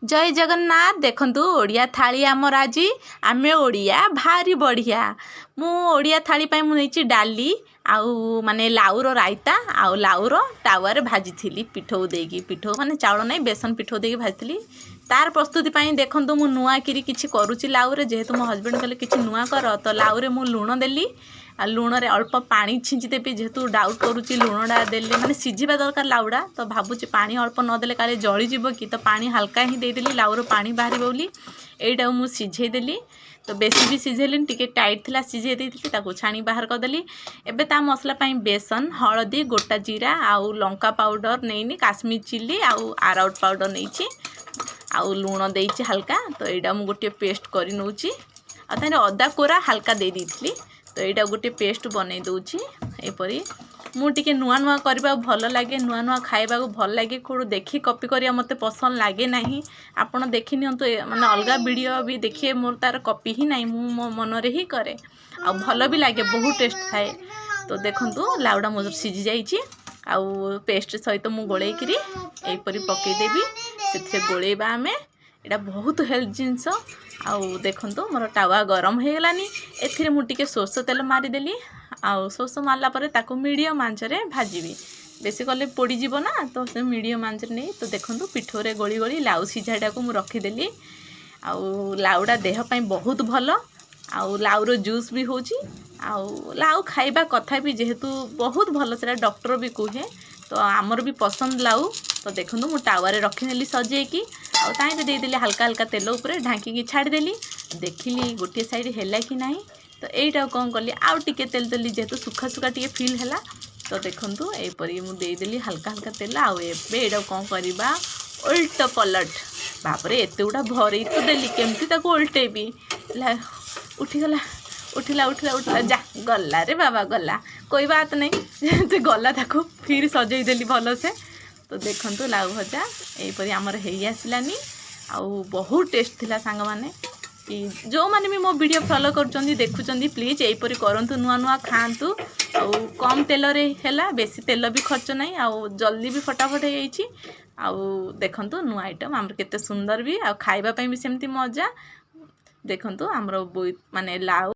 जय जगन्नाथ। देखंतु ओडिया थाली आमर आज आमे ओडिया भारी बढ़िया। मु ओडिया थाली पाई मु नेची डाली आउ माने लाउर रायता आउ लाउर टावर भाजी थी पिठौ देगी पिठौ माने चाउल नहीं बेसन पिठौ देगी भाजी थी। तार प्रस्तुति पाई देखंतु मु नुआ किरी किछि करूची लाउरे जेहेतु मो हस्बैंड कहले किछि नुआ कर तो लाउरे मु लुण देली आ लुण रे अल्प पानी छिंची देबी जेहेतु डाउट करूची लुणडा देले माने सिझिबा दरकार लाउडा तो भाबुची पानी अल्प न देले काले जळी जीव कि तो पानी हल्का ही दे देली लाउर पानी बाहरी बोली एटा मु सिझे देली तो बेसी भी सिझेलिन टिके टाइट थिला सिझे देइथि ताको छाणी बाहर कर देली। एबे ता मसला पाई बेसन हळदी गोटा जीरा आउ लंका पाउडर नेइनी काश्मीर चिल्ली आउ आराउट पाउडर नेइची आउ लुण देइची हल्का तो एटा मु गोटे पेस्ट करि नउची आ ताने अदा कोरा हल्का दे देइथली तो यहाँ गोटे पेस्ट बनई दूची एपरी मुझे नुआ नुआ करबा भल लगे नुआ नुआ खाइबा भल लगे कौड़ देखी कॉपी करिया मते पसंद लगे नहीं आपण देखि नियंतु माने अलगा वीडियो भी देखिए मोर तार कॉपी ही नहीं मो मन रे ही करे आ भल भी लगे बहुत टेस्ट थाए। तो देखंतु लाउडा मोर सिझी जाइए आउ पेस्ट सहित मु गोळेई करी एपरी पकई देबी सेथे गोळेबा आमे एटा बहुत हेल्थ जिनस आउ देखंतु मोर टावा गरम हो गलानी एथिरे मु टिके सोरष तेल मारिदेली आउ सोरष मारला परे ताको मीडियम आंच रे भाजीबी बेसी कले पोड़ी जीव ना तो से मीडियम आंच रे नहीं तो देखंतु पिठोरे गोली गोली लाउ सिझाटा को मु रखीदेली आउ लाउडा देह पई बहुत भल आउ लाउर जूस भी होची आउ लाउ खाइबा कथा भी जेहेतु बहुत भल से डॉक्टर भी कहे तो आमर भी पसंद लाउ तो देखंतु मु टावर रखीनेली सजेकी आउ ताई देदेली हल्का हल्का तेल ऊपर ढांकी छाड़देली देखिली गोटे साइड है कि नहीं तो यहीटा कौन कली आउ टिके तेल देली जेहेतु सुखा सुखा टिके फील है तो देखंतु एपरी मु देदेली हल्का हल्का तेल आउ एबे कौन करबा उल्ट पलट बापरे एते गुडा भरई तो देली केमती ताको उल्टेबी उठीगला उठिला उठिला उठिला जा गला रे बाबा गला कोई बात नहीं तो गला ताको फिर सजई देली भल से तो देखंतु लाउ भजा एपरी आमर हेई आसिलानी आउ बहुत टेस्ट थिला सांग माने कि जो माने भी मो वीडियो फॉलो करचंदी देखुचंदी प्लीज एपरी करंतु नुआ नुआ खांतु आउ कम तेल रे हैला बेसी तेल भी खर्च नहीं आउ जल्दी भी फटाफट हे जाइछि आउ देखंतु नुआ आइटम हमर केते सुंदर भी आउ खाइबा पई भी सेमती मजा देखंतु हमर माने लाउ